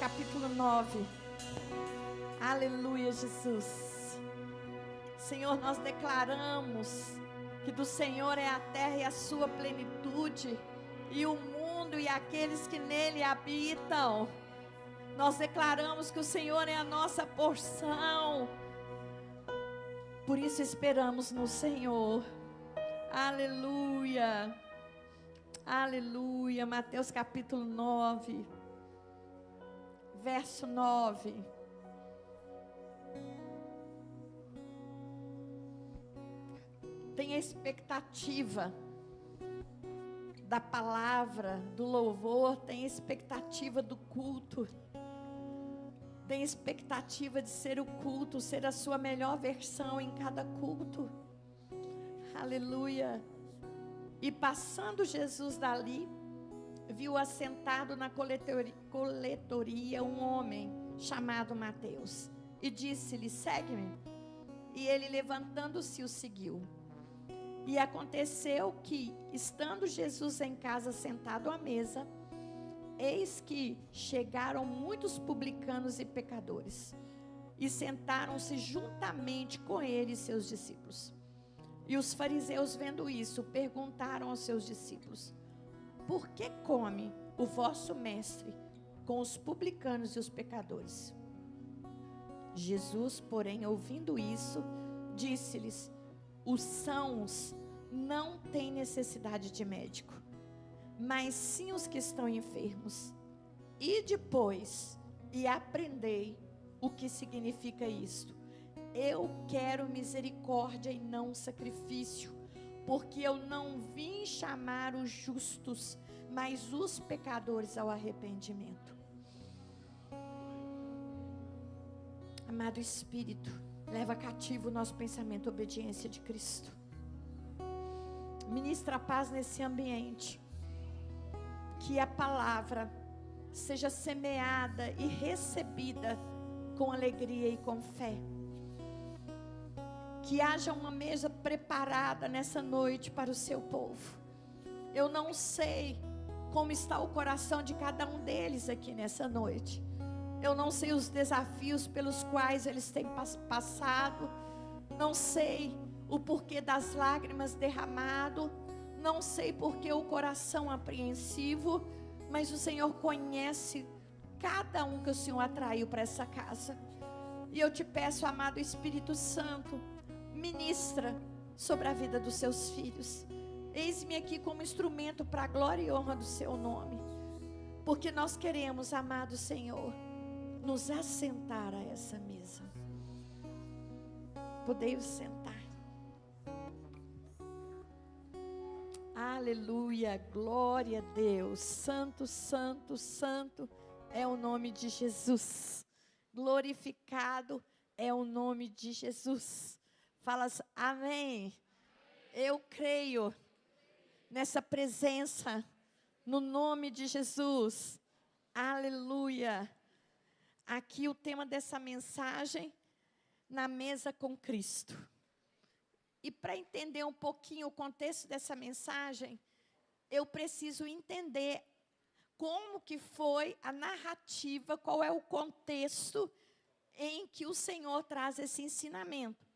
capítulo 9. Aleluia, Jesus. Senhor, nós declaramos que do Senhor é a terra e a sua plenitude, e o mundo e aqueles que nele habitam. Nós declaramos que o Senhor é a nossa porção. Por isso esperamos no Senhor. Aleluia. Aleluia. Mateus capítulo 9, verso 9. Tenha expectativa da palavra, do louvor, tenha expectativa do culto. Tenha expectativa de ser o culto, ser a sua melhor versão em cada culto. Aleluia. E passando Jesus dali, viu assentado na coletoria um homem chamado Mateus, e disse-lhe: segue-me. E ele, levantando-se, o seguiu. E aconteceu que, estando Jesus em casa sentado à mesa, eis que chegaram muitos publicanos e pecadores, e sentaram-se juntamente com ele e seus discípulos. E os fariseus, vendo isso, perguntaram aos seus discípulos: por que come o vosso mestre com os publicanos e os pecadores? Jesus, porém, ouvindo isso, disse-lhes: os sãos não têm necessidade de médico, mas sim os que estão enfermos. E depois, e aprendei o que significa isto: eu quero misericórdia e não sacrifício, porque eu não vim chamar os justos, mas os pecadores ao arrependimento. Amado Espírito, leva cativo o nosso pensamento à obediência de Cristo. Ministra a paz nesse ambiente. Que a palavra seja semeada e recebida com alegria e com fé. Que haja uma mesa preparada nessa noite para o seu povo. Eu não sei como está o coração de cada um deles aqui nessa noite. Eu não sei os desafios pelos quais eles têm passado. Não sei o porquê das lágrimas derramado. Não sei porquê o coração apreensivo. Mas o Senhor conhece cada um que o Senhor atraiu para essa casa. E eu te peço, amado Espírito Santo, ministra sobre a vida dos seus filhos. Eis-me aqui como instrumento para a glória e honra do seu nome. Porque nós queremos, amado Senhor, nos assentar a essa mesa. Podei-vos sentar. Aleluia, glória a Deus. Santo, santo, santo é o nome de Jesus. Glorificado é o nome de Jesus. Falas amém. Eu creio nessa presença, no nome de Jesus. Aleluia. Aqui o tema dessa mensagem: na mesa com Cristo. E para entender um pouquinho o contexto dessa mensagem, eu preciso entender como que foi a narrativa, qual é o contexto em que o Senhor traz esse ensinamento.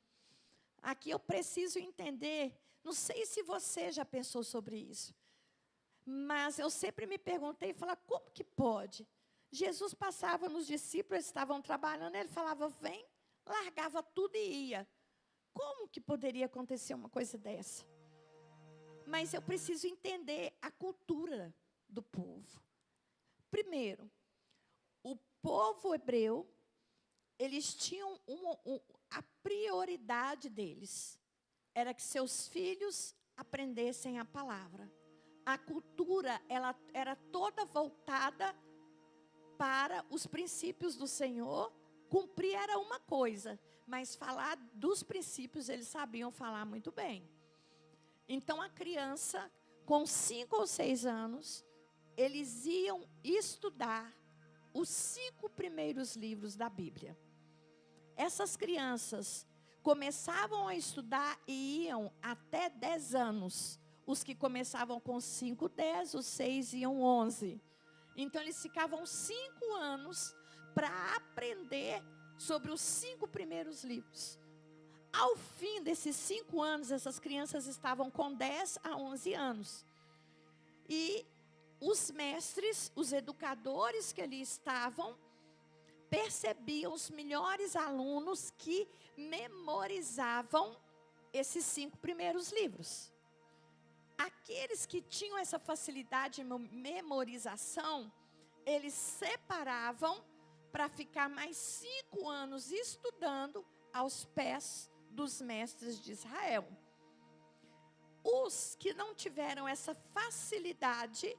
Aqui eu preciso entender, não sei se você já pensou sobre isso, mas eu sempre me perguntei, como que pode? Jesus passava nos discípulos, eles estavam trabalhando, ele falava, vem, largava tudo e ia. Como que poderia acontecer uma coisa dessa? Mas eu preciso entender a cultura do povo. Primeiro, o povo hebreu, eles tinham a prioridade deles era que seus filhos aprendessem a palavra. A cultura, ela era toda voltada para os princípios do Senhor. Cumprir era uma coisa, mas falar dos princípios eles sabiam falar muito bem. Então a criança, com 5 ou 6 anos, eles iam estudar os 5 primeiros livros da Bíblia. Essas crianças começavam a estudar e iam até 10 anos. Os que começavam com 5, 10, os 6 iam 11. Então eles ficavam 5 anos para aprender sobre os 5 primeiros livros. Ao fim desses 5 anos, essas crianças estavam com 10 a 11 anos. E os mestres, os educadores que ali estavam, percebiam os melhores alunos que memorizavam esses 5 primeiros livros. Aqueles que tinham essa facilidade de memorização, eles separavam para ficar mais 5 anos estudando aos pés dos mestres de Israel. Os que não tiveram essa facilidade,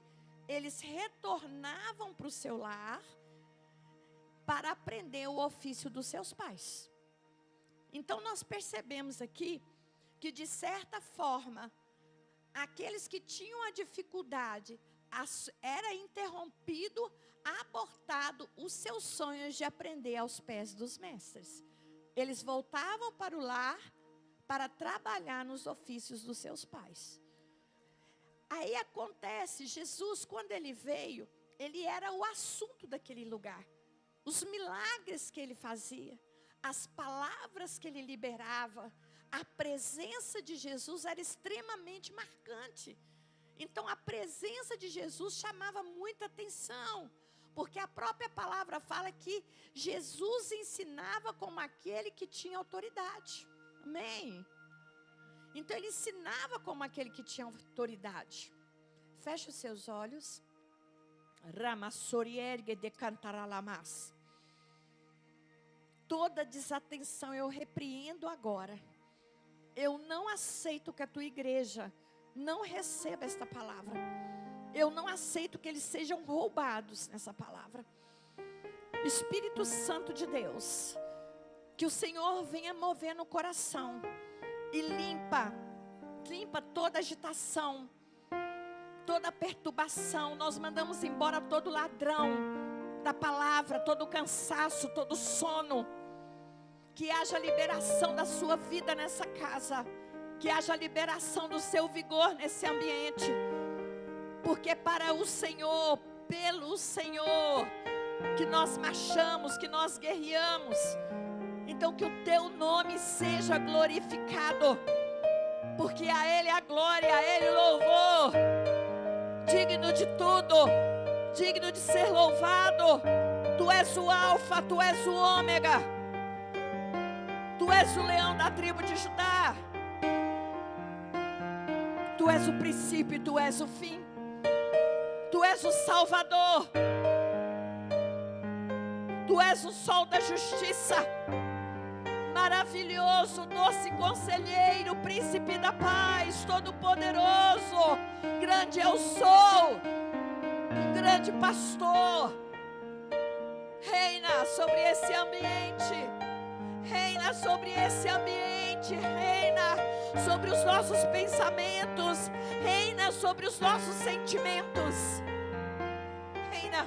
eles retornavam para o seu lar para aprender o ofício dos seus pais. Então nós percebemos aqui que, de certa forma, aqueles que tinham a dificuldade, era interrompido, abortado os seus sonhos de aprender aos pés dos mestres. Eles voltavam para o lar para trabalhar nos ofícios dos seus pais. Aí acontece, Jesus, quando ele veio, ele era o assunto daquele lugar. Os milagres que ele fazia, as palavras que ele liberava, a presença de Jesus era extremamente marcante. Então a presença de Jesus chamava muita atenção, porque a própria palavra fala que Jesus ensinava como aquele que tinha autoridade. Amém? Então ele ensinava como aquele que tinha autoridade. Feche os seus olhos. Ramassoriergue de cantaralamas. Toda desatenção eu repreendo agora. Eu não aceito que a tua igreja não receba esta palavra. Eu não aceito que eles sejam roubados nessa palavra. Espírito Santo de Deus, que o Senhor venha mover no coração e limpa toda agitação, toda perturbação. Nós mandamos embora todo ladrão da palavra, todo cansaço, todo sono. Que haja liberação da sua vida nessa casa, que haja liberação do seu vigor nesse ambiente, porque para o Senhor, pelo Senhor, que nós marchamos, que nós guerreamos. Então que o teu nome seja glorificado, porque a Ele a glória, a Ele o louvor, digno de tudo, digno de ser louvado. Tu és o alfa, tu és o ômega, tu és o leão da tribo de Judá, tu és o princípio e tu és o fim, tu és o Salvador, tu és o sol da justiça, maravilhoso, doce conselheiro, príncipe da paz, todo poderoso, grande eu sou, o grande pastor. Reina sobre esse ambiente, reina sobre esse ambiente, reina sobre os nossos pensamentos, reina sobre os nossos sentimentos, reina.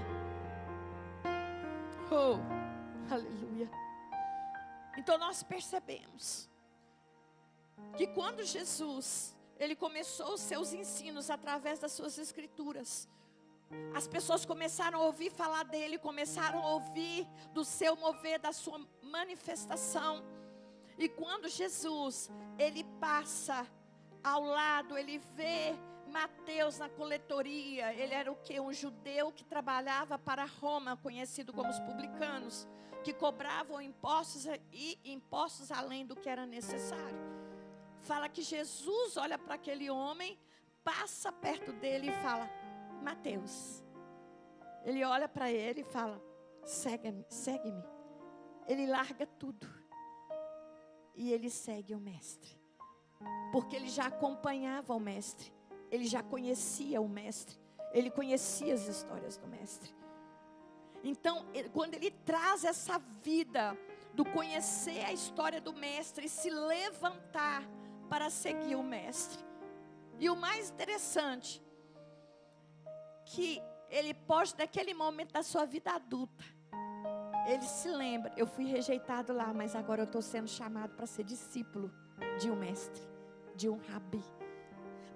Oh, aleluia. Então nós percebemos que quando Jesus, ele começou os seus ensinos através das suas escrituras, as pessoas começaram a ouvir falar dele, começaram a ouvir do seu mover, da sua manifestação. E quando Jesus, ele passa ao lado, ele vê Mateus na coletoria. Ele era o quê? Um judeu que trabalhava para Roma, conhecido como os publicanos, que cobravam impostos e impostos além do que era necessário. Fala que Jesus olha para aquele homem, passa perto dele e fala: Mateus. Ele olha para ele e fala: segue-me, segue-me. Ele larga tudo e ele segue o mestre, porque ele já acompanhava o mestre, ele já conhecia o mestre, ele conhecia as histórias do mestre. Então, quando ele traz essa vida do conhecer a história do mestre e se levantar para seguir o mestre. E o mais interessante, que ele pode, naquele momento da sua vida adulta, ele se lembra: eu fui rejeitado lá, mas agora eu estou sendo chamado para ser discípulo de um mestre, de um rabi.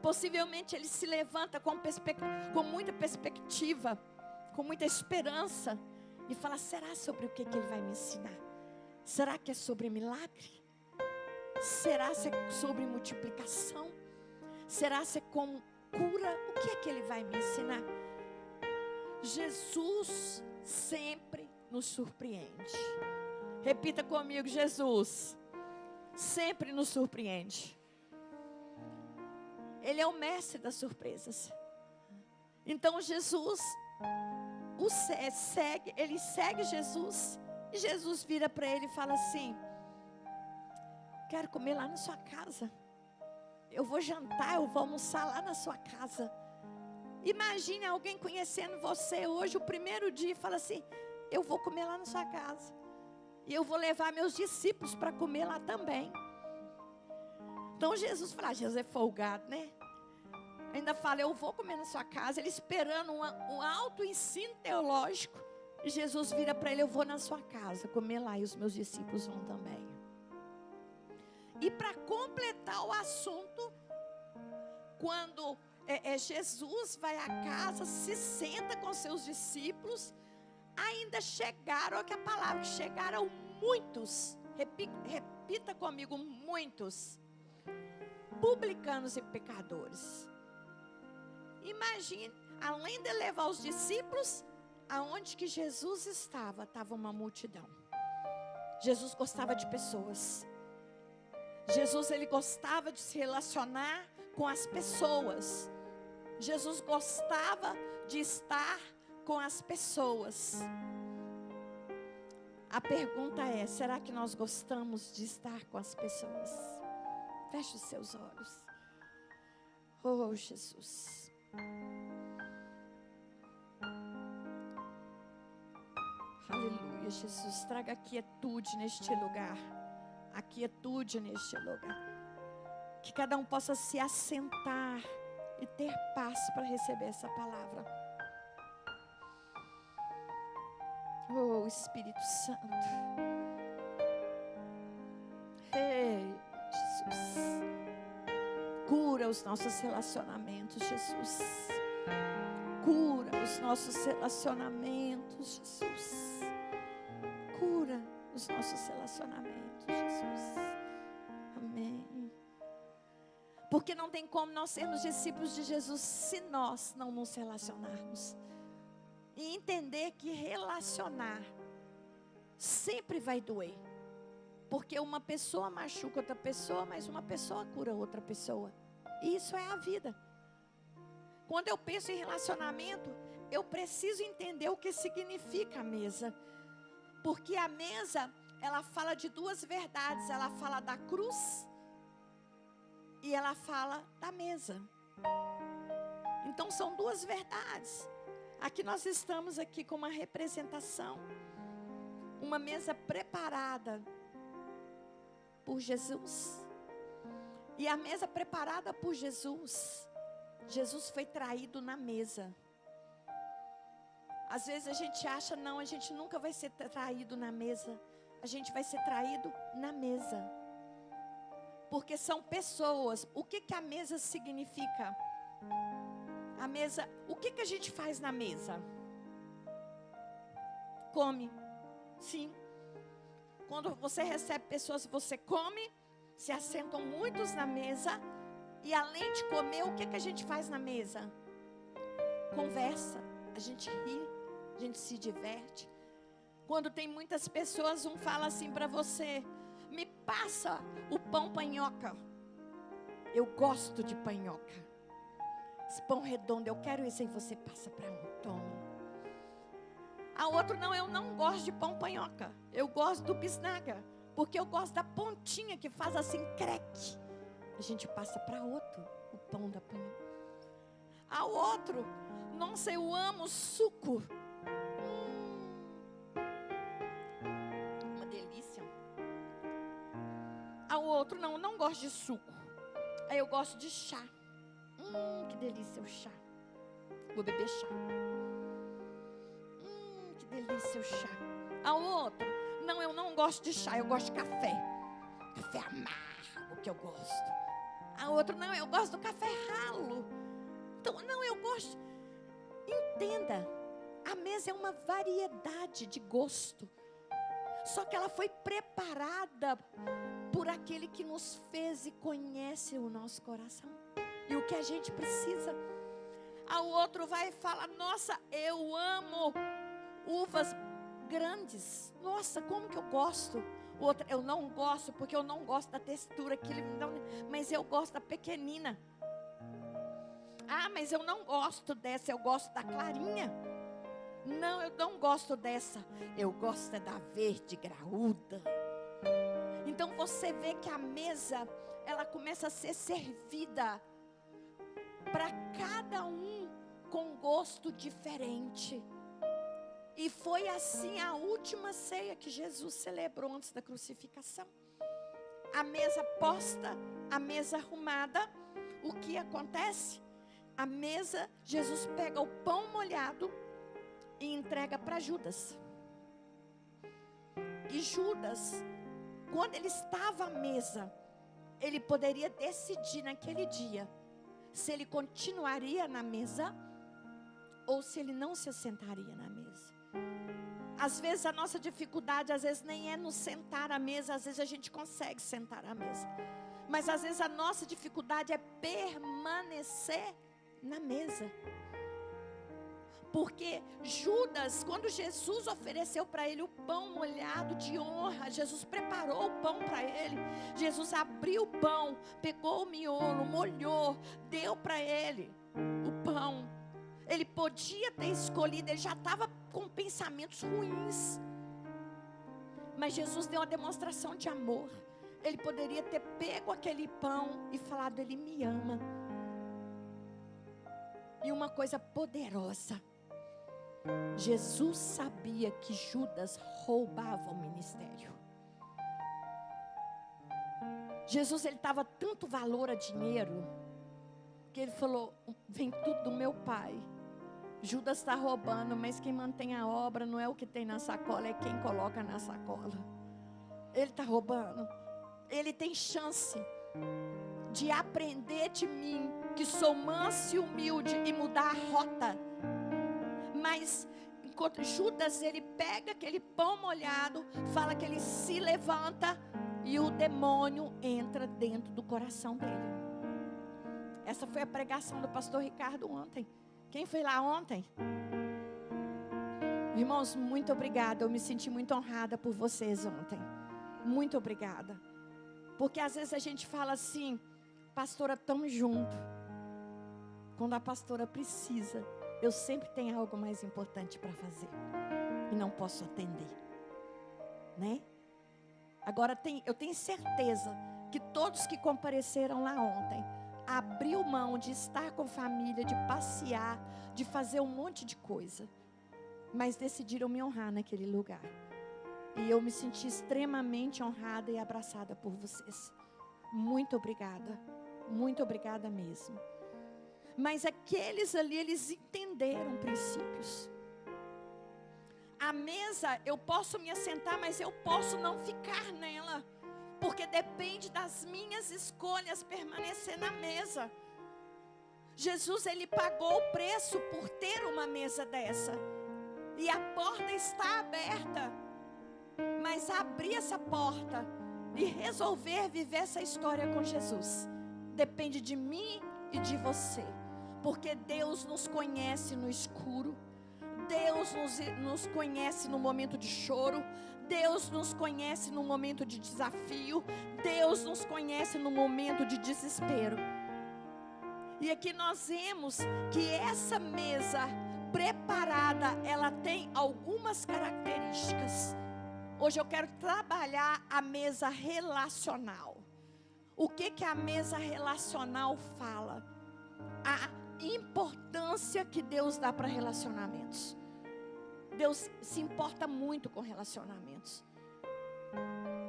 Possivelmente ele se levanta com muita perspectiva, com muita esperança e fala: será sobre o que Ele vai me ensinar? Será que é sobre milagre? Será se é sobre multiplicação? Será se é como cura? O que é que Ele vai me ensinar? Jesus sempre nos surpreende. Repita comigo: Jesus sempre nos surpreende. Ele é o mestre das surpresas. Então Jesus ele segue Jesus. E Jesus vira para ele e fala assim: quero comer lá na sua casa. Eu vou jantar, eu vou almoçar lá na sua casa. Imagine alguém conhecendo você hoje, o primeiro dia, e fala assim: eu vou comer lá na sua casa. E eu vou levar meus discípulos para comer lá também. Então Jesus fala: Jesus é folgado, né? Ainda fala: eu vou comer na sua casa. Ele esperando um alto ensino teológico. E Jesus vira para ele: eu vou na sua casa comer lá, e os meus discípulos vão também. E para completar o assunto, quando Jesus vai à casa, se senta com seus discípulos, ainda chegaram, olha que a palavra, chegaram muitos, repita comigo, muitos, publicanos e pecadores. Imagine, além de levar os discípulos, aonde que Jesus estava uma multidão. Jesus gostava de pessoas. Jesus, ele gostava de se relacionar com as pessoas. Jesus gostava de estar com as pessoas. A pergunta é: será que nós gostamos de estar com as pessoas? Feche os seus olhos. Oh, Jesus. Aleluia, Jesus. Traga quietude neste lugar. A quietude neste lugar. Que cada um possa se assentar e ter paz para receber essa palavra. Oh, Espírito Santo. Ei, Jesus. Cura os nossos relacionamentos, Jesus. Cura os nossos relacionamentos, Jesus. Cura os nossos relacionamentos, Jesus. Amém. Porque não tem como nós sermos discípulos de Jesus se nós não nos relacionarmos. E entender que relacionar sempre vai doer. Porque uma pessoa machuca outra pessoa, mas uma pessoa cura outra pessoa. E isso é a vida. Quando eu penso em relacionamento, eu preciso entender o que significa a mesa. Porque a mesa, ela fala de duas verdades. Ela fala da cruz e ela fala da mesa. Então são duas verdades. Aqui nós estamos aqui com uma representação. Uma mesa preparada por Jesus. E a mesa preparada por Jesus. Jesus foi traído na mesa. Às vezes a gente acha, não, a gente nunca vai ser traído na mesa. A gente vai ser traído na mesa. Porque são pessoas. O que a mesa significa? A mesa, o que a gente faz na mesa? Come. Sim. Quando você recebe pessoas, você come. Se assentam muitos na mesa. E além de comer, o que a gente faz na mesa? Conversa. A gente ri. A gente se diverte. Quando tem muitas pessoas, um fala assim para você: me passa o pão panhoca. Eu gosto de panhoca. Esse pão redondo, eu quero esse. Aí você passa para um, toma. A outro, não, eu não gosto de pão panhoca. Eu gosto do bisnaga. Porque eu gosto da pontinha que faz assim, creque. A gente passa para outro, o pão da panhoca. A outro, nossa, eu amo suco. Uma delícia. Ao outro, não, eu não gosto de suco. Aí eu gosto de chá. Que delícia o chá. Vou beber chá. Que delícia o chá. Ao outro, não, eu não gosto de chá, eu gosto de café. Café amargo que eu gosto. A outro, não, eu gosto do café ralo. Então, não, eu gosto. Entenda, A mesa é uma variedade de gosto. Só que ela foi preparada por aquele que nos fez e conhece o nosso coração. E o que a gente precisa. Ao outro vai falar: nossa, eu amo uvas grandes. Nossa, como que eu gosto. O outro: eu não gosto, porque eu não gosto da textura que ele me dá, mas eu gosto da pequenina. Ah, mas eu não gosto dessa, eu gosto da clarinha. Não, eu não gosto dessa, eu gosto é da verde graúda. Então você vê que a mesa, ela começa a ser servida para cada um com gosto diferente. E foi assim a última ceia que Jesus celebrou antes da crucificação. A mesa posta, a mesa arrumada. O que acontece? A mesa, Jesus pega o pão molhado e entrega para Judas. E Judas, quando ele estava à mesa, ele poderia decidir naquele dia se ele continuaria na mesa ou se ele não se assentaria na mesa. Às vezes a nossa dificuldade, às vezes nem é nos sentar à mesa, às vezes a gente consegue sentar à mesa. Mas às vezes a nossa dificuldade é permanecer na mesa. Porque Judas, quando Jesus ofereceu para ele o pão molhado de honra, Jesus preparou o pão para ele. Jesus abriu o pão, pegou o miolo, molhou, deu para ele o pão. Ele podia ter escolhido, ele já estava com pensamentos ruins. Mas Jesus deu uma demonstração de amor. Ele poderia ter pego aquele pão e falado: ele me ama. E uma coisa poderosa, Jesus sabia que Judas roubava o ministério. Jesus, ele dava tanto valor a dinheiro, que ele falou: vem tudo do meu pai. Judas está roubando, mas quem mantém a obra não é o que tem na sacola, é quem coloca na sacola. Ele está roubando. Ele tem chance de aprender de mim, que sou manso e humilde, e mudar a rota. Mas enquanto Judas, ele pega aquele pão molhado, fala que ele se levanta e o demônio entra dentro do coração dele. Essa foi a pregação do pastor Ricardo ontem. Quem foi lá ontem? Irmãos, muito obrigada. Eu me senti muito honrada por vocês ontem. Muito obrigada. Porque às vezes a gente fala assim: pastora, estamos juntos. Quando a pastora precisa, eu sempre tenho algo mais importante para fazer e não posso atender, né? Agora eu tenho certeza que todos que compareceram lá ontem abriu mão de estar com família, de passear, de fazer um monte de coisa, mas decidiram me honrar naquele lugar. E eu me senti extremamente honrada e abraçada por vocês. Muito obrigada mesmo. Mas aqueles ali, eles entenderam princípios. A mesa, eu posso me assentar, mas eu posso não ficar nela, porque depende das minhas escolhas permanecer na mesa. Jesus, ele pagou o preço por ter uma mesa dessa. E a porta está aberta. Mas abrir essa porta e resolver viver essa história com Jesus depende de mim e de você. Porque Deus nos conhece no escuro. Deus nos conhece no momento de choro. Deus nos conhece no momento de desafio. Deus nos conhece no momento de desespero. E aqui nós vemos que essa mesa preparada, ela tem algumas características. Hoje eu quero trabalhar a mesa relacional. O que a mesa relacional fala? A importância que Deus dá para relacionamentos. Deus se importa muito com relacionamentos.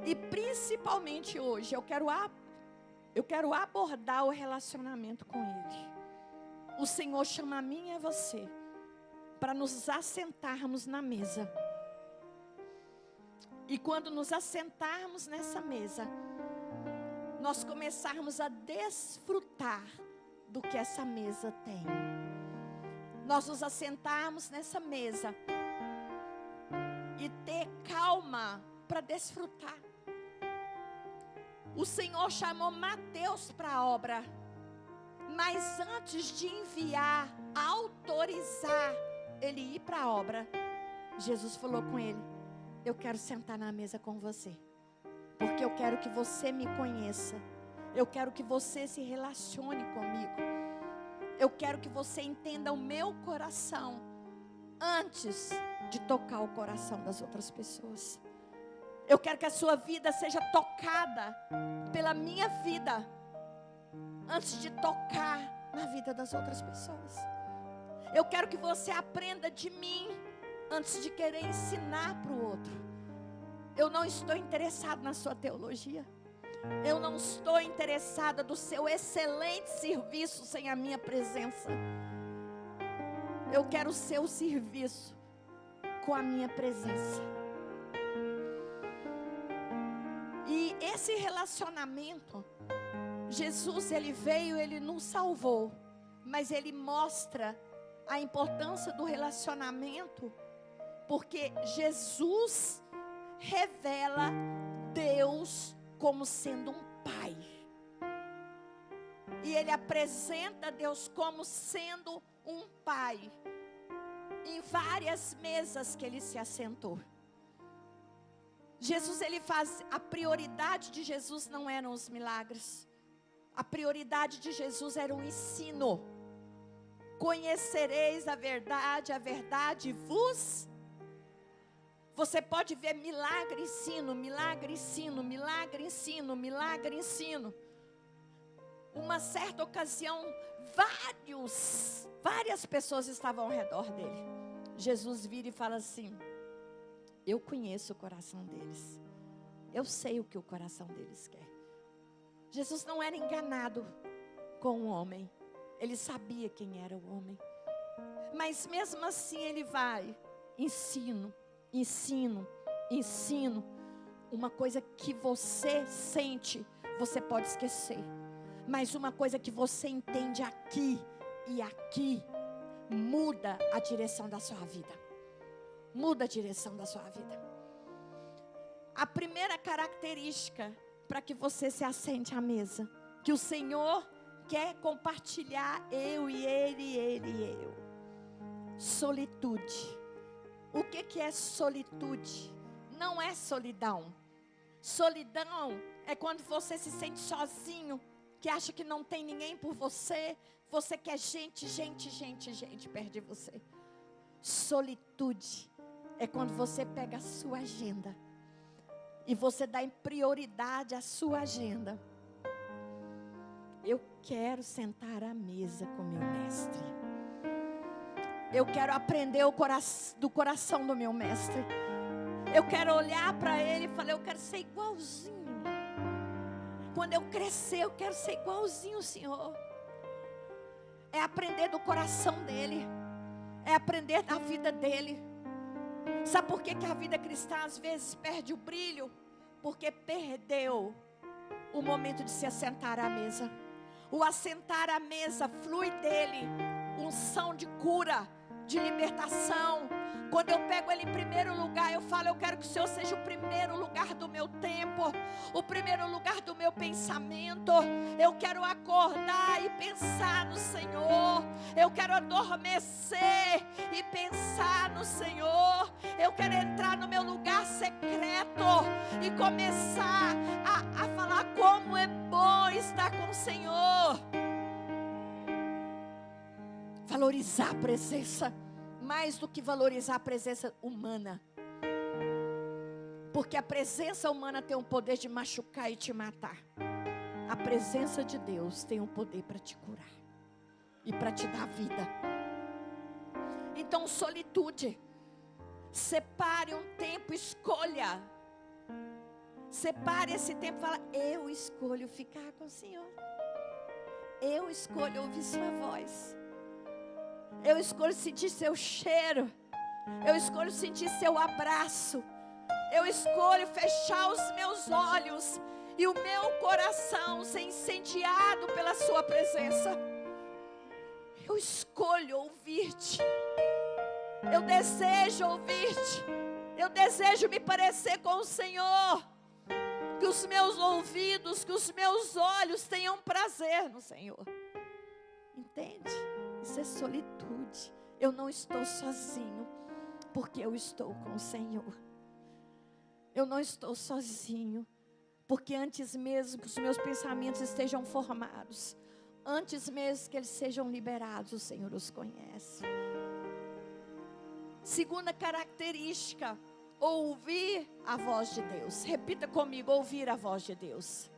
E principalmente hoje eu quero abordar o relacionamento com Ele. O Senhor chama a mim e a você para nos assentarmos na mesa. E quando nos assentarmos nessa mesa, nós começarmos a desfrutar do que essa mesa tem. nós nos assentarmos nessa mesa e ter calma para desfrutar. O Senhor chamou Mateus para a obra, mas antes de enviar, autorizar ele ir para a obra, Jesus falou com ele: eu quero sentar na mesa com você, porque eu quero que você me conheça, eu quero que você se relacione comigo, eu quero que você entenda o meu coração antes de tocar o coração das outras pessoas. Eu quero que a sua vida seja tocada pela minha vida antes de tocar na vida das outras pessoas. Eu quero que você aprenda de mim antes de querer ensinar para o outro. Eu não estou interessado na sua teologia. Eu não estou interessada do seu excelente serviço sem a minha presença. Eu quero o seu serviço com a minha presença. E esse relacionamento, Jesus, ele veio, ele nos salvou, mas ele mostra a importância do relacionamento, porque Jesus revela Deus como sendo um pai. E ele apresenta Deus como sendo um pai em várias mesas que ele se assentou. Jesus, ele faz, a prioridade de Jesus não eram os milagres. A prioridade de Jesus era o ensino. Conhecereis a verdade vos. Você pode ver milagre, ensino, milagre, ensino, milagre, ensino, milagre, ensino. Uma certa ocasião, várias pessoas estavam ao redor dele. Jesus vira e fala assim: eu conheço o coração deles. Eu sei o que o coração deles quer. Jesus não era enganado com o homem. Ele sabia quem era o homem. Mas mesmo assim ele vai. Ensino. Uma coisa que você sente, você pode esquecer. Mas uma coisa que você entende aqui e aqui, muda a direção da sua vida. Muda a direção da sua vida. A primeira característica para que você se assente à mesa, que o Senhor quer compartilhar, eu e ele, eu. Solitude. O que é solitude? Não é solidão. Solidão é quando você se sente sozinho, que acha que não tem ninguém por você. Você quer gente perto de você. Solitude é quando você pega a sua agenda e você dá em prioridade a sua agenda. Eu quero sentar à mesa com meu mestre. Eu quero aprender do coração do meu mestre. Eu quero olhar para ele e falar: eu quero ser igualzinho. Quando eu crescer, eu quero ser igualzinho o Senhor. É aprender do coração dele. É aprender da vida dele. Sabe por que a vida cristã às vezes perde o brilho? Porque perdeu o momento de se assentar à mesa. O assentar à mesa flui dele unção de cura, de libertação. Quando eu pego ele em primeiro lugar, eu falo: eu quero que o Senhor seja o primeiro lugar do meu tempo, o primeiro lugar do meu pensamento. Eu quero acordar e pensar no Senhor. Eu quero adormecer e pensar no Senhor. Eu quero entrar no meu lugar secreto e começar a falar como é bom estar com o Senhor. Valorizar a presença. Mais do que valorizar a presença humana. Porque a presença humana tem o poder de machucar e te matar. A presença de Deus tem o poder para te curar e para te dar vida. Então, solitude. Separe um tempo, escolha. Separe esse tempo e fala: eu escolho ficar com o Senhor. Eu escolho ouvir sua voz. Eu escolho sentir seu cheiro. Eu escolho sentir seu abraço. Eu escolho fechar os meus olhos e o meu coração ser incendiado pela sua presença. Eu escolho ouvir-te. Eu desejo ouvir-te. Eu desejo me parecer com o Senhor. Que os meus ouvidos, que os meus olhos tenham prazer no Senhor. Entende? Isso é solitude. Eu não estou sozinho, porque eu estou com o Senhor. Eu não estou sozinho, porque antes mesmo que os meus pensamentos estejam formados, antes mesmo que eles sejam liberados, o Senhor os conhece. Segunda característica, ouvir a voz de Deus. Repita comigo, ouvir a voz de Deus.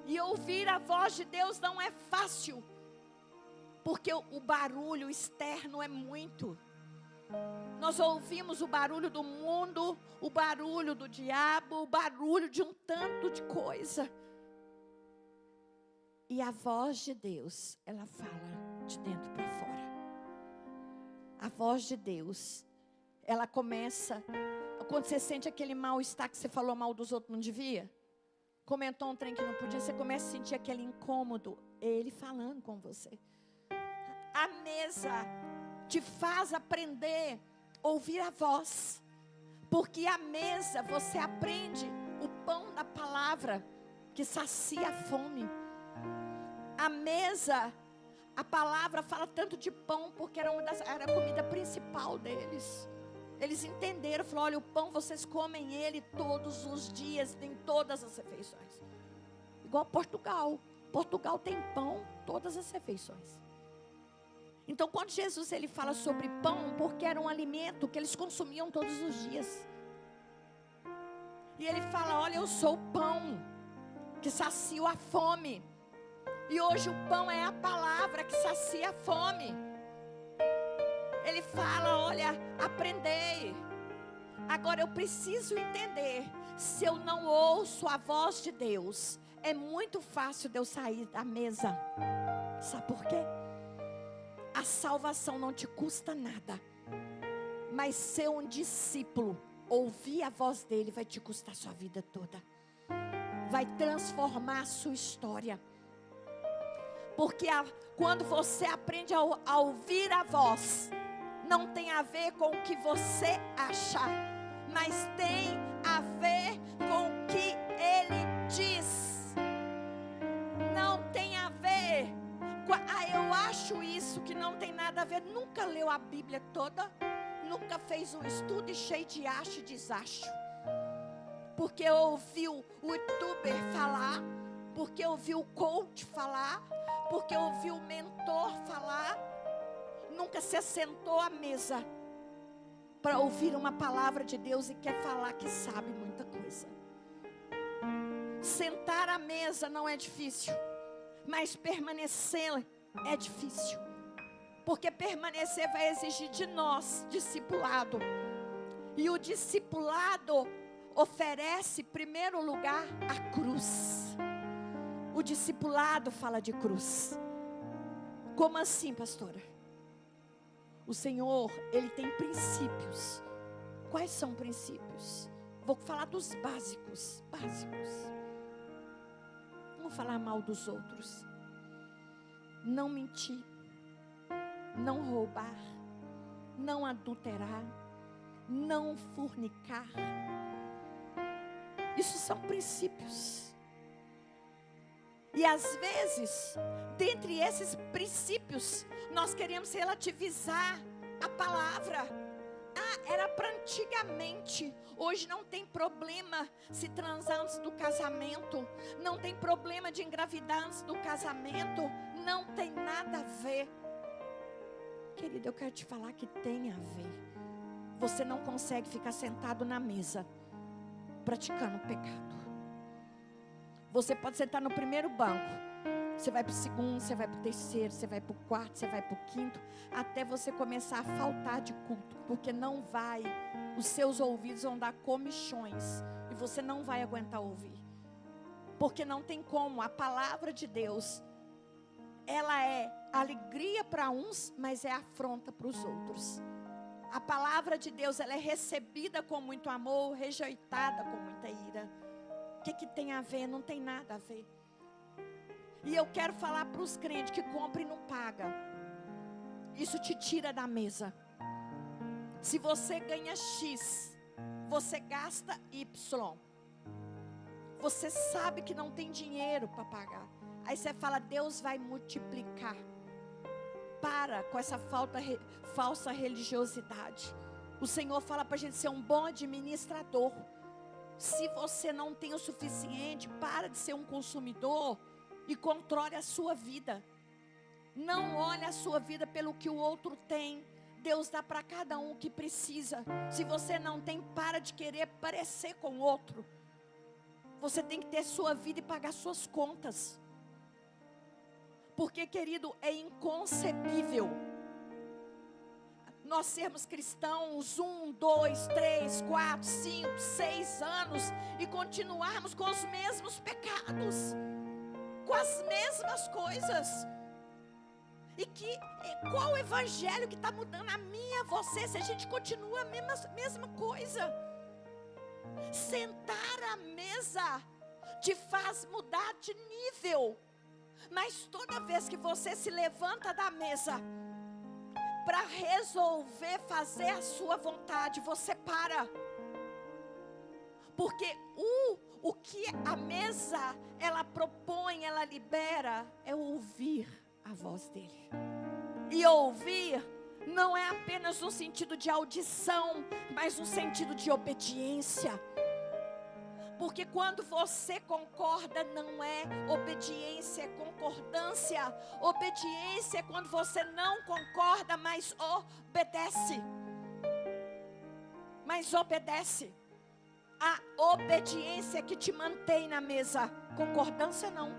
E ouvir a voz de Deus não é fácil, porque o barulho externo é muito. Nós ouvimos o barulho do mundo, o barulho do diabo, o barulho de um tanto de coisa. E a voz de Deus, ela fala de dentro para fora. A voz de Deus, ela começa, quando você sente aquele mal-estar que você falou mal dos outros, não devia? Comentou um trem que não podia, você começa a sentir aquele incômodo, ele falando com você. A mesa te faz aprender a ouvir a voz, porque a mesa você aprende o pão da palavra, que sacia a fome. A mesa, a palavra fala tanto de pão, porque era a comida principal deles. Eles entenderam, falaram, olha, o pão vocês comem ele todos os dias, em todas as refeições. Igual Portugal. Portugal tem pão todas as refeições. Então quando Jesus ele fala sobre pão, porque era um alimento que eles consumiam todos os dias. E ele fala, olha, eu sou o pão que sacia a fome. E hoje o pão é a palavra que sacia a fome. Ele fala, olha, aprendei. Agora eu preciso entender, se eu não ouço a voz de Deus, é muito fácil de eu sair da mesa. Sabe por quê? A salvação não te custa nada. Mas ser um discípulo, ouvir a voz dele, vai te custar sua vida toda. Vai transformar a sua história. Porque quando você aprende a ouvir a voz, não tem a ver com o que você acha, mas tem a ver com o que ele diz. Não tem a ver com, eu acho isso, que não tem nada a ver. Nunca leu a Bíblia toda, nunca fez um estudo e cheio de acho e desacho. Porque ouviu o youtuber falar, porque ouviu o coach falar, porque ouviu o mentor falar. Nunca se assentou à mesa para ouvir uma palavra de Deus e quer falar que sabe muita coisa. Sentar à mesa não é difícil, mas permanecer é difícil. Porque permanecer vai exigir de nós discipulado. E o discipulado oferece, em primeiro lugar, a cruz. O discipulado fala de cruz. Como assim, pastora? O Senhor, Ele tem princípios. Quais são princípios? Vou falar dos básicos. Não falar mal dos outros. Não mentir. Não roubar. Não adulterar. Não fornicar. Isso são princípios. E às vezes, dentre esses princípios, nós queremos relativizar a palavra. Era para antigamente. Hoje não tem problema se transar antes do casamento. Não tem problema de engravidar antes do casamento. Não tem nada a ver. Querida, eu quero te falar que tem a ver. Você não consegue ficar sentado na mesa praticando o pecado. Você pode sentar no primeiro banco. Você vai para o segundo, você vai para o terceiro, você vai para o quarto, você vai para o quinto, até você começar a faltar de culto, porque não vai, os seus ouvidos vão dar comichões, e você não vai aguentar ouvir, porque não tem como. A palavra de Deus, ela é alegria para uns, mas é afronta para os outros. A palavra de Deus, ela é recebida com muito amor, rejeitada com muita ira. O que tem a ver? Não tem nada a ver. E eu quero falar para os crentes que compra e não paga. Isso te tira da mesa. Se você ganha X, você gasta Y. Você sabe que não tem dinheiro para pagar. Aí você fala, Deus vai multiplicar. Para com essa falsa religiosidade. O Senhor fala para a gente ser um bom administrador. Se você não tem o suficiente, para de ser um consumidor e controle a sua vida. Não olhe a sua vida pelo que o outro tem. Deus dá para cada um o que precisa. Se você não tem, para de querer parecer com o outro. Você tem que ter sua vida e pagar suas contas. Porque, querido, é inconcebível nós sermos cristãos 1, 2, 3, 4, 5, 6 anos e continuarmos com os mesmos pecados, com as mesmas coisas. E qual o evangelho que está mudando a mim e a você, se a gente continua a mesma coisa? Sentar à mesa te faz mudar de nível. Mas toda vez que você se levanta da mesa para resolver fazer a sua vontade, você para. Porque o que a mesa ela propõe, ela libera, é ouvir a voz dele. E ouvir não é apenas no sentido de audição, mas no sentido de obediência. Porque quando você concorda, não é obediência, é concordância. Obediência é quando você não concorda, mas obedece. Mas obedece. A obediência é que te mantém na mesa. Concordância não.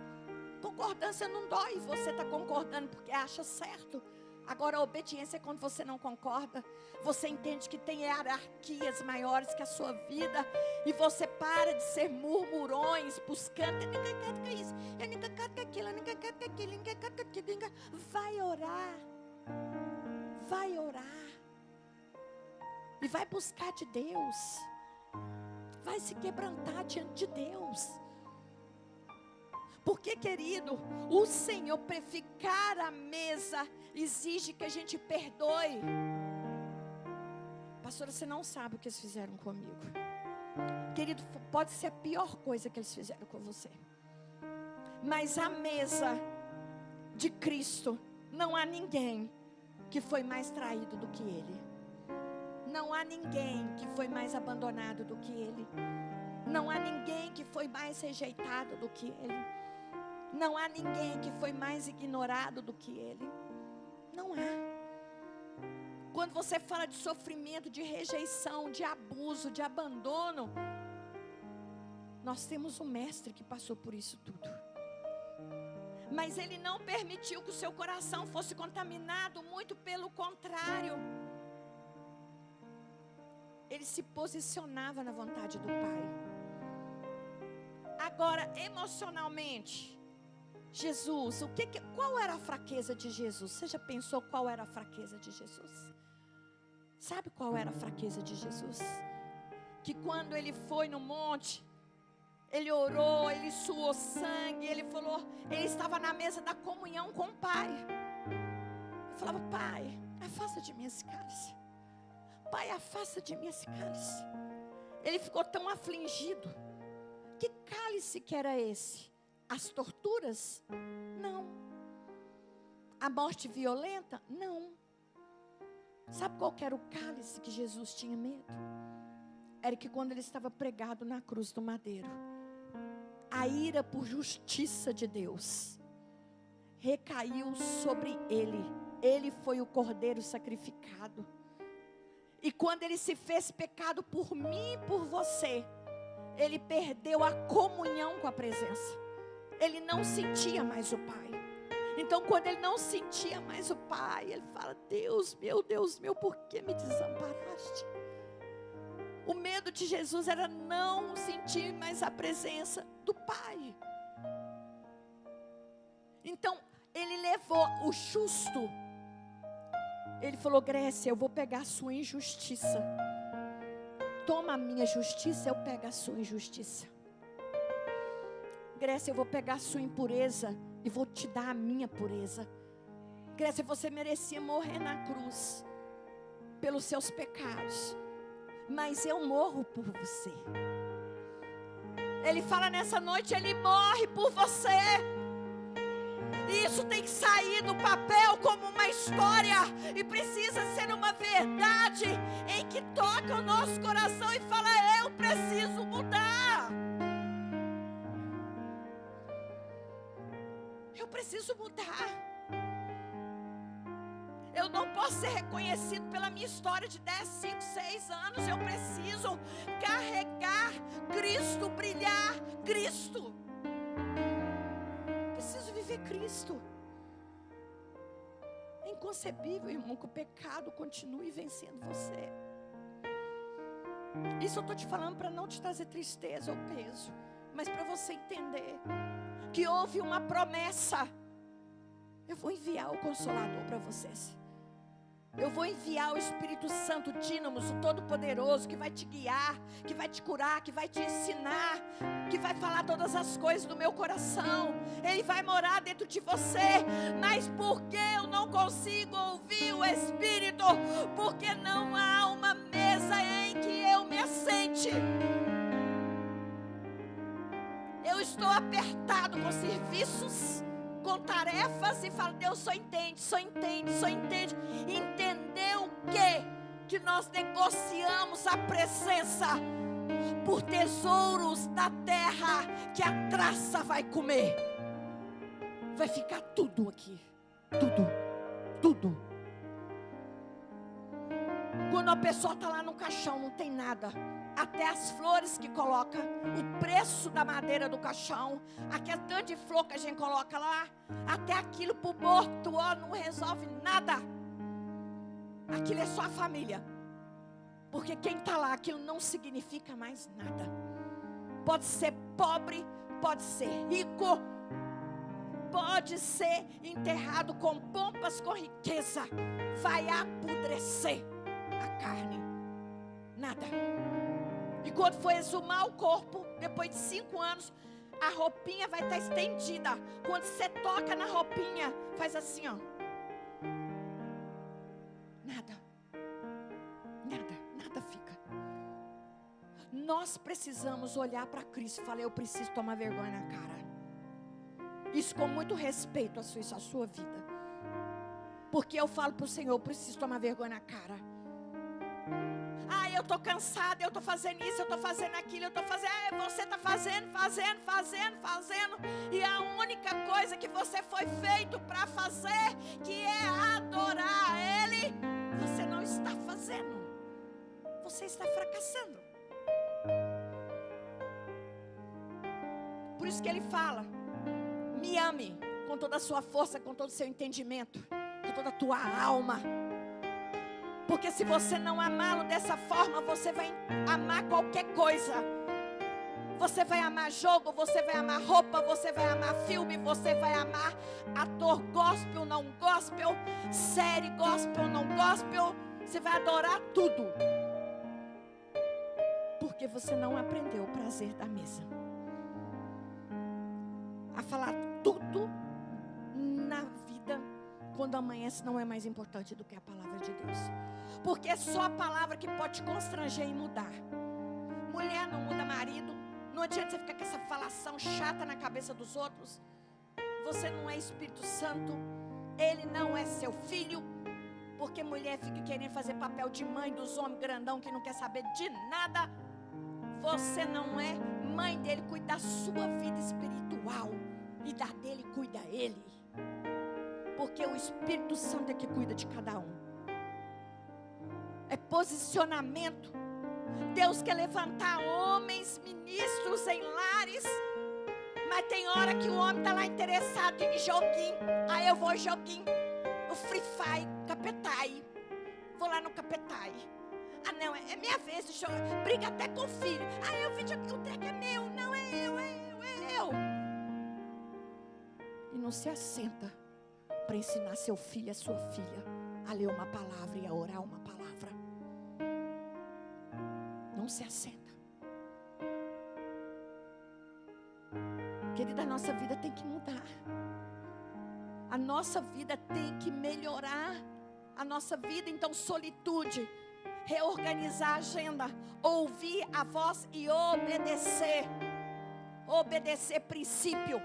Concordância não dói. Você está concordando porque acha certo. Agora a obediência é quando você não concorda. Você entende que tem hierarquias maiores que a sua vida. E você para de ser murmurões, buscando. Eu nunca quero que isso, eu nunca quero que aquilo, eu nunca quero que aquilo, eu nunca quero que aquilo. Vai orar. Vai orar. E vai buscar de Deus. Vai se quebrantar diante de Deus. Porque, querido, o Senhor, para ficar à mesa, exige que a gente perdoe. Pastora, você não sabe o que eles fizeram comigo. Querido, pode ser a pior coisa que eles fizeram com você. Mas à mesa de Cristo, não há ninguém que foi mais traído do que Ele. Não há ninguém que foi mais abandonado do que Ele. Não há ninguém que foi mais rejeitado do que Ele. Não há ninguém que foi mais ignorado do que Ele. Não há. Quando você fala de sofrimento, de rejeição, de abuso, de abandono, nós temos um mestre que passou por isso tudo. Mas Ele não permitiu que o seu coração fosse contaminado, muito pelo contrário. Ele se posicionava na vontade do Pai. Agora, emocionalmente, Jesus, qual era a fraqueza de Jesus? Você já pensou qual era a fraqueza de Jesus? Sabe qual era a fraqueza de Jesus? Que quando Ele foi no monte, Ele orou, Ele suou sangue, Ele falou, Ele estava na mesa da comunhão com o Pai. Ele falava, Pai, afasta de mim esse cálice. Pai, afasta de mim esse cálice. Ele ficou tão afligido. Que cálice que era esse? As torturas? Não. A morte violenta? Não. Sabe qual que era o cálice que Jesus tinha medo? Era que quando Ele estava pregado na cruz do madeiro, a ira por justiça de Deus recaiu sobre Ele. Ele foi o cordeiro sacrificado. E quando Ele se fez pecado por mim e por você, Ele perdeu a comunhão com a presença. Ele não sentia mais o Pai. Então, quando Ele não sentia mais o Pai, Ele fala, Deus meu, por que me desamparaste? O medo de Jesus era não sentir mais a presença do Pai. Então, Ele levou o justo. Ele falou, Grécia, eu vou pegar a sua injustiça. Toma a minha justiça, eu pego a sua injustiça. Grécia, eu vou pegar a sua impureza e vou te dar a minha pureza. Grécia, você merecia morrer na cruz pelos seus pecados, mas eu morro por você. Ele fala nessa noite, Ele morre por você. E isso tem que sair do papel como uma história, e precisa ser uma verdade em que toca o nosso coração e fala: eu preciso mudar. Eu preciso mudar. Eu não posso ser reconhecido pela minha história de 10, 5, 6 anos. Eu preciso carregar Cristo, brilhar Cristo. Preciso viver Cristo. É inconcebível, irmão, que o pecado continue vencendo você. Isso eu estou te falando para não te trazer tristeza ou peso, mas para você entender que houve uma promessa. Eu vou enviar o Consolador para vocês. Eu vou enviar o Espírito Santo, Dínamos, o Todo-Poderoso, que vai te guiar, que vai te curar, que vai te ensinar, que vai falar todas as coisas do meu coração. Ele vai morar dentro de você. Mas por que eu não consigo ouvir o Espírito? Porque não há uma mesa em que eu me assente. Eu estou apertado com serviços, com tarefas, e falo: Deus, só entende, só entende, só entende. Entendeu o quê? Que nós negociamos a presença por tesouros da terra que a traça vai comer. Vai ficar tudo aqui, tudo. Quando a pessoa está lá no caixão, não tem nada. Até as flores que coloca, o preço da madeira do caixão, aquele tanto de flor que a gente coloca lá, até aquilo para o morto, ó, não resolve nada. Aquilo é só a família. Porque quem está lá, aquilo não significa mais nada. Pode ser pobre, pode ser rico, pode ser enterrado com pompas, com riqueza, vai apodrecer a carne. Nada. E quando for exumar o corpo, depois de 5 anos, a roupinha vai estar estendida. Quando você toca na roupinha, faz assim, ó. Nada fica. Nós precisamos olhar para Cristo e falar: eu preciso tomar vergonha na cara. Isso com muito respeito à sua vida. Porque eu falo para o Senhor: eu preciso tomar vergonha na cara. Eu estou cansada, eu estou fazendo isso, eu estou fazendo aquilo, eu estou fazendo. Você está fazendo. E a única coisa que você foi feito para fazer, que é adorar a Ele, você não está fazendo. Você está fracassando. Por isso que Ele fala: me ame com toda a sua força, com todo o seu entendimento, com toda a tua alma. Porque se você não amá-lo dessa forma, você vai amar qualquer coisa. Você vai amar jogo, você vai amar roupa, você vai amar filme, você vai amar ator gospel, não gospel, série gospel, não gospel. Você vai adorar tudo. Porque você não aprendeu o prazer da mesa. A falar tudo na vida, quando amanhece, não é mais importante do que a palavra de Deus. Porque é só a palavra que pode te constranger e mudar. Mulher não muda marido. Não adianta você ficar com essa falação chata na cabeça dos outros. Você não é Espírito Santo. Ele não é seu filho. Porque mulher fica querendo fazer papel de mãe dos homens grandão que não quer saber de nada. Você não é mãe dele. Cuida da sua vida espiritual. E da dele cuida ele. Porque o Espírito Santo é que cuida de cada um. É posicionamento. Deus quer levantar homens, ministros em lares. Mas tem hora que o homem está lá interessado em joguinho. Aí eu vou joguinho. O Free Fire, Capetai. Vou lá no Capetai. Ah não, é minha vez de jogar. Briga até com o filho. Ah, o videogame, o treco é meu. Não, é eu. E não se assenta para ensinar seu filho e a sua filha a ler uma palavra e a orar uma palavra. Não se assenta. Querida, a nossa vida tem que mudar. A nossa vida tem que melhorar. A nossa vida, então, solitude. Reorganizar a agenda. Ouvir a voz e obedecer. Obedecer princípio.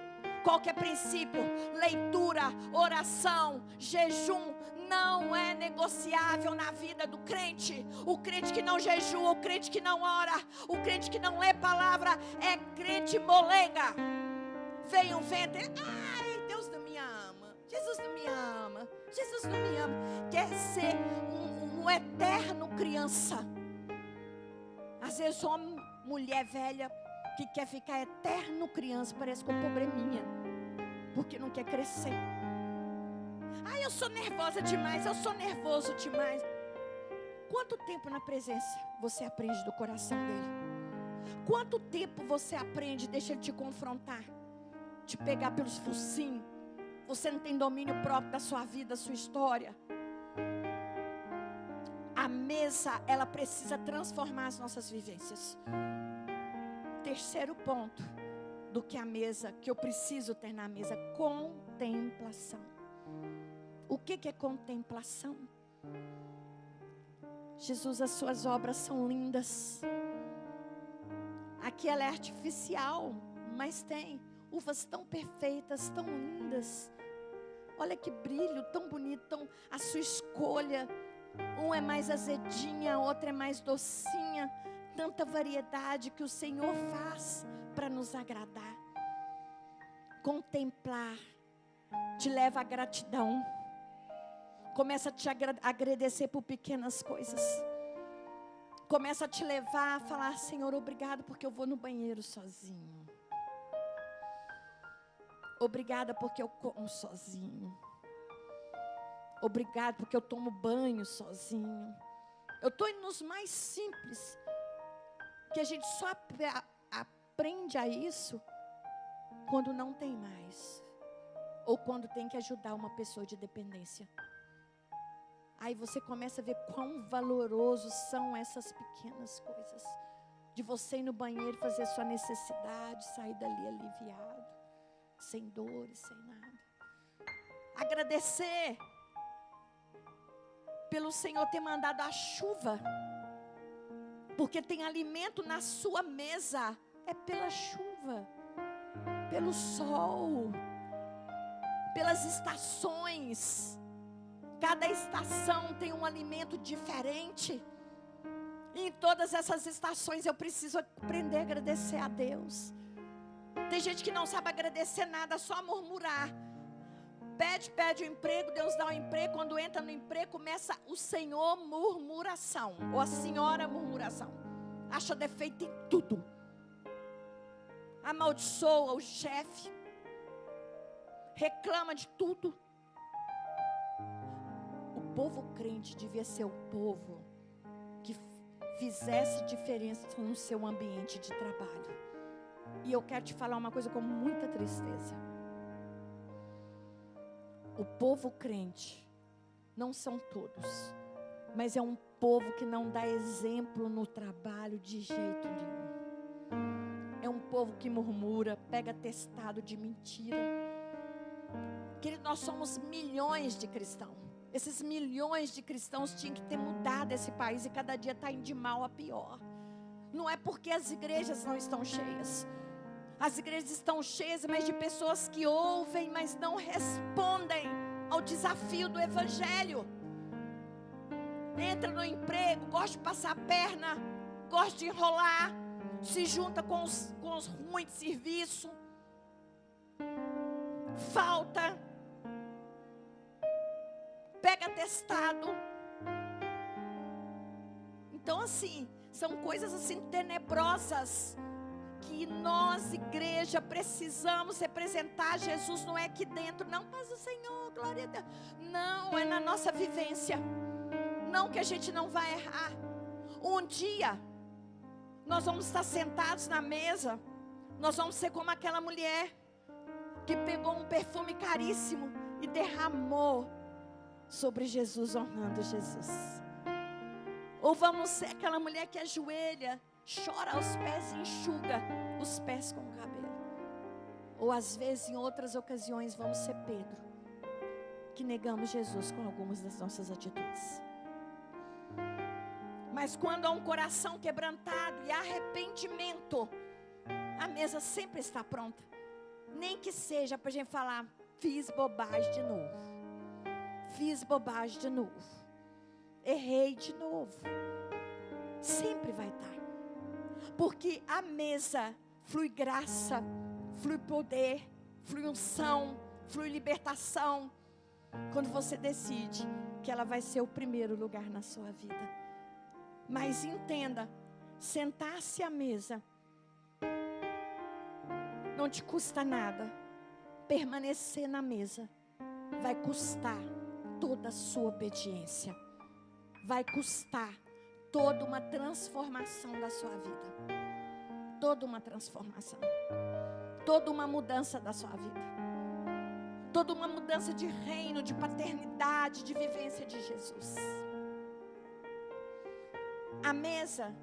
Qual que é princípio? Leitura, oração, jejum. Não é negociável na vida do crente. O crente que não jejua, o crente que não ora, o crente que não lê palavra, é crente molenga. Vem um vento, ai, Deus não me ama, Jesus não me ama, Jesus não me ama. Quer ser um eterno criança. Às vezes uma mulher velha que quer ficar eterno criança, parece com um probleminha, porque não quer crescer. Ai, eu sou nervosa demais, eu sou nervoso demais. Quanto tempo na presença você aprende do coração dele? Quanto tempo você aprende, deixa ele te confrontar, te pegar pelos focinhos? Você não tem domínio próprio da sua vida, da sua história. A mesa, ela precisa transformar as nossas vivências. Terceiro ponto do que a mesa, que eu preciso ter na mesa: contemplação. O que é contemplação? Jesus, as suas obras são lindas. Aqui ela é artificial, mas tem uvas tão perfeitas, tão lindas. Olha que brilho, tão bonito, a sua escolha. Um é mais azedinha, a outra é mais docinha. Tanta variedade que o Senhor faz para nos agradar. Contemplar te leva à gratidão. Começa a te agradecer por pequenas coisas. Começa a te levar a falar: Senhor, obrigado porque eu vou no banheiro sozinho. Obrigada porque eu como sozinho. Obrigado porque eu tomo banho sozinho. Eu estou indo nos mais simples, que a gente só aprende a isso quando não tem mais, ou quando tem que ajudar uma pessoa de dependência. Aí você começa a ver quão valorosos são essas pequenas coisas. De você ir no banheiro fazer sua necessidade, sair dali aliviado, sem dores, sem nada. Agradecer pelo Senhor ter mandado a chuva, porque tem alimento na sua mesa. É pela chuva, pelo sol, pelas estações. Cada estação tem um alimento diferente. E em todas essas estações eu preciso aprender a agradecer a Deus. Tem gente que não sabe agradecer nada, só murmurar. Pede o emprego, Deus dá o emprego. Quando entra no emprego, começa o Senhor murmuração, ou a senhora murmuração. Acha defeito em tudo. Amaldiçoa o chefe. Reclama de tudo. O povo crente devia ser o povo que fizesse diferença no seu ambiente de trabalho. E eu quero te falar uma coisa com muita tristeza. O povo crente, não são todos, mas é um povo que não dá exemplo no trabalho de jeito nenhum. É um povo que murmura, pega atestado de mentira. Querido, nós somos milhões de cristãos. Esses milhões de cristãos tinham que ter mudado esse país, e cada dia está indo de mal a pior. Não é porque as igrejas não estão cheias. As igrejas estão cheias, mas de pessoas que ouvem, mas não respondem ao desafio do evangelho. Entra no emprego, gosta de passar a perna, gosta de enrolar, se junta com os ruins de serviço, falta, pega atestado. Então assim, são coisas assim tenebrosas, que nós, igreja, precisamos representar Jesus. Não é aqui dentro, não, mas o Senhor, glória a Deus. Não, é na nossa vivência. Não que a gente não vai errar. Um dia, nós vamos estar sentados na mesa, nós vamos ser como aquela mulher que pegou um perfume caríssimo e derramou sobre Jesus, honrando Jesus. Ou vamos ser aquela mulher que ajoelha, chora aos pés e enxuga os pés com o cabelo. Ou às vezes, em outras ocasiões, vamos ser Pedro, que negamos Jesus com algumas das nossas atitudes. Mas quando há um coração quebrantado e arrependimento, a mesa sempre está pronta. Nem que seja para a gente falar, fiz bobagem de novo. Fiz bobagem de novo. Errei de novo. Sempre vai estar. Porque a mesa flui graça, flui poder, flui unção, flui libertação. Quando você decide que ela vai ser o primeiro lugar na sua vida. Mas entenda, sentar-se à mesa não te custa nada. Permanecer na mesa vai custar toda a sua obediência. Vai custar toda uma transformação da sua vida. Toda uma transformação. Toda uma mudança da sua vida. Toda uma mudança de reino, de paternidade, de vivência de Jesus. A mesa,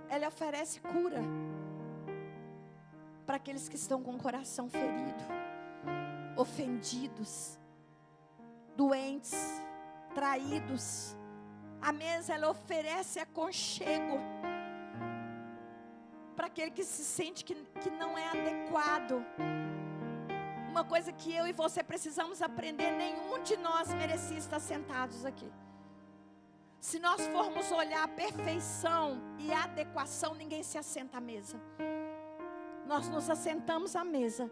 ela oferece cura para aqueles que estão com o coração ferido, ofendidos, doentes, traídos. A mesa, ela oferece aconchego para aquele que se sente que não é adequado. Uma coisa que eu e você precisamos aprender: nenhum de nós merecia estar sentados aqui. Se nós formos olhar a perfeição e a adequação, ninguém se assenta à mesa. Nós nos assentamos à mesa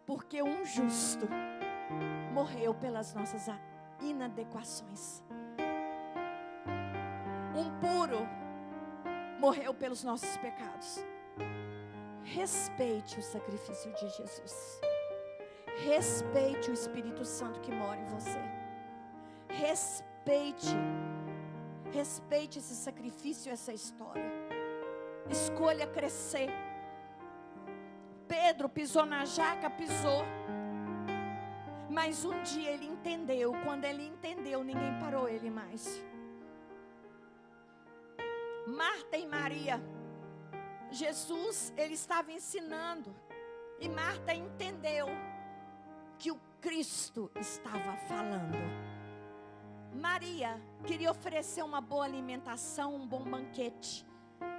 porque um justo morreu pelas nossas inadequações. Um puro morreu pelos nossos pecados. Respeite o sacrifício de Jesus. Respeite o Espírito Santo que mora em você. Respeite esse sacrifício, essa história. Escolha crescer. Pedro pisou na jaca, pisou. Mas um dia ele entendeu. Quando ele entendeu, ninguém parou ele mais. Marta e Maria. Jesus, ele estava ensinando. E Marta entendeu que o Cristo estava falando. Maria queria oferecer uma boa alimentação, um bom banquete.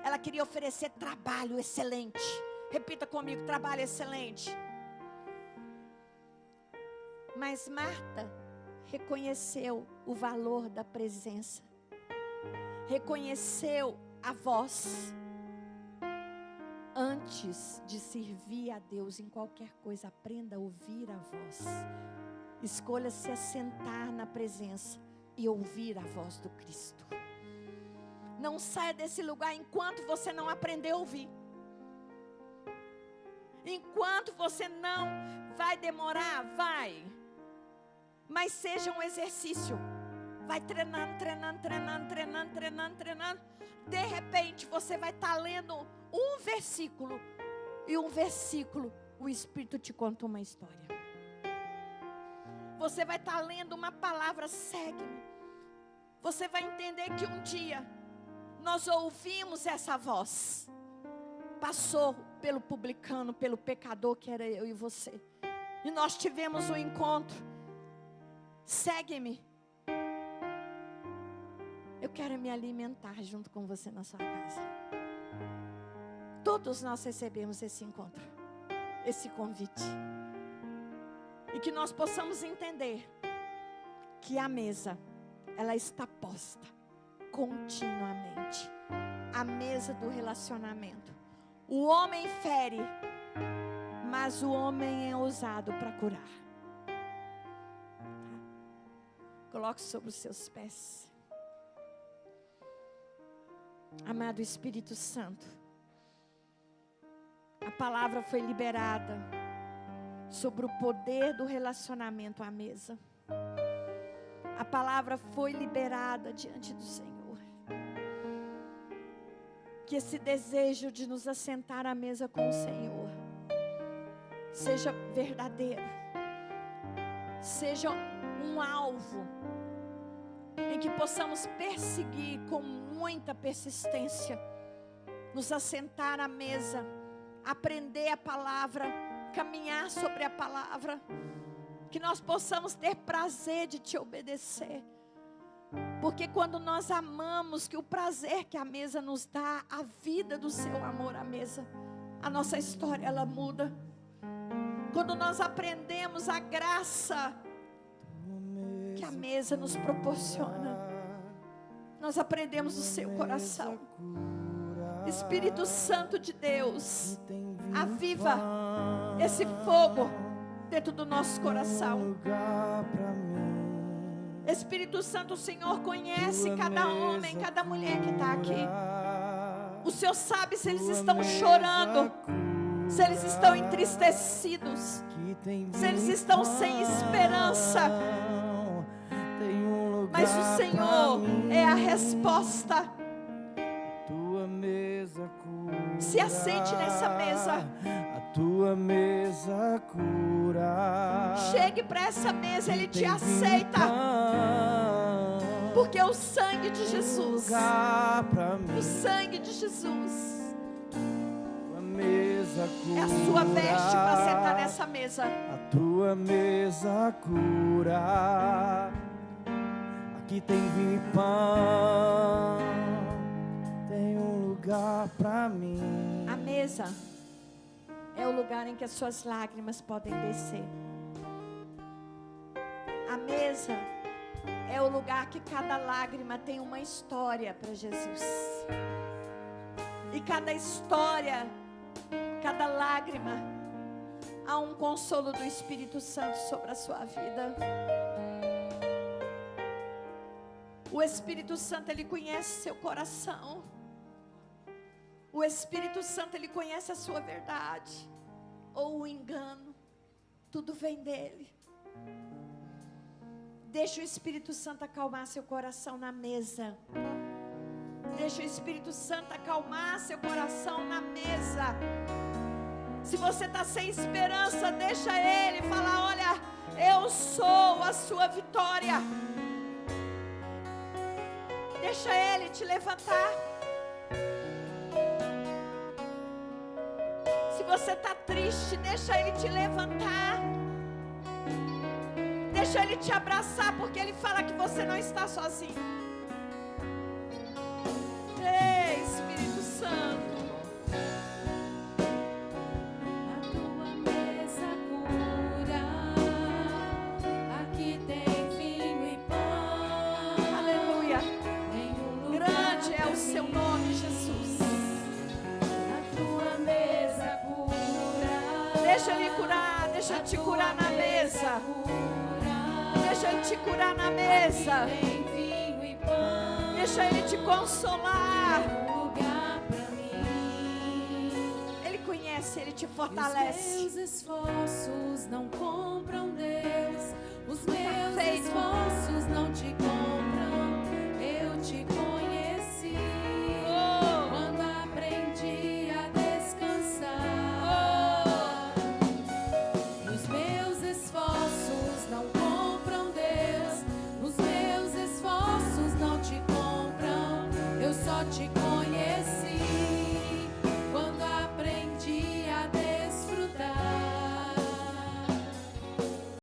Ela queria oferecer trabalho excelente. Repita comigo: trabalho excelente. Mas Marta reconheceu o valor da presença. Reconheceu a voz. Antes de servir a Deus em qualquer coisa, aprenda a ouvir a voz. Escolha se assentar na presença e ouvir a voz do Cristo. Não saia desse lugar enquanto você não aprender a ouvir. Enquanto você não vai demorar, vai. Mas seja um exercício. Vai treinando. De repente você vai estar lendo um versículo. E um versículo, o Espírito te conta uma história. Você vai estar lendo uma palavra: segue-me. Você vai entender que um dia nós ouvimos essa voz. Passou pelo publicano, pelo pecador que era eu e você. E nós tivemos um encontro. Segue-me. Eu quero me alimentar junto com você na sua casa. Todos nós recebemos esse encontro, esse convite. E que nós possamos entender que a mesa, ela está posta continuamente. A mesa do relacionamento. O homem fere, mas o homem é ousado para curar. Coloque sobre os seus pés. Amado Espírito Santo, a palavra foi liberada sobre o poder do relacionamento à mesa. A palavra foi liberada diante do Senhor. Que esse desejo de nos assentar à mesa com o Senhor seja verdadeiro, seja um alvo em que possamos perseguir com muita persistência, nos assentar à mesa, aprender a palavra, caminhar sobre a palavra, que nós possamos ter prazer de te obedecer. Porque quando nós amamos, que o prazer que a mesa nos dá, a vida do seu amor à mesa, a nossa história ela muda. Quando nós aprendemos a graça que a mesa nos proporciona, nós aprendemos o seu coração. Espírito Santo de Deus, aviva esse fogo dentro do nosso coração. Espírito Santo, o Senhor conhece cada homem, cada mulher que está aqui. O Senhor sabe se eles estão chorando, se eles estão entristecidos, se eles estão sem esperança. Mas o Senhor é a resposta. Se assente nessa mesa. A tua mesa cura. Chegue para essa mesa, Ele te aceita. Porque o sangue de Jesus, o sangue de Jesus é a sua veste para sentar nessa mesa. A tua mesa cura. Aqui tem vinho e pão, tem um lugar para mim. A mesa é o lugar em que as suas lágrimas podem descer. A mesa é o lugar que cada lágrima tem uma história para Jesus. E cada história, cada lágrima, há um consolo do Espírito Santo sobre a sua vida. O Espírito Santo, Ele conhece seu coração. O Espírito Santo, Ele conhece a sua verdade ou o engano. Tudo vem dEle. Deixa o Espírito Santo acalmar seu coração na mesa. Deixa o Espírito Santo acalmar seu coração na mesa. Se você está sem esperança, deixa Ele falar: olha, eu sou a sua vitória. Deixa Ele te levantar. Se você está triste, deixa Ele te levantar. Deixa Ele te abraçar, porque Ele fala que você não está sozinho. Ei, Espírito Santo. A tua mesa cura. Aqui tem vinho e pão. Aleluia. Tem um lugar Grande é o seu nome, Jesus. A tua mesa cura. Deixa Ele curar, deixa Ele te curar na mesa. Deixa Ele te curar na mesa. Tem vinho e pão. Deixa Ele te consolar. Um lugar pra mim. Ele conhece, Ele te Os fortalece. meus esforços não compram Deus. Os meus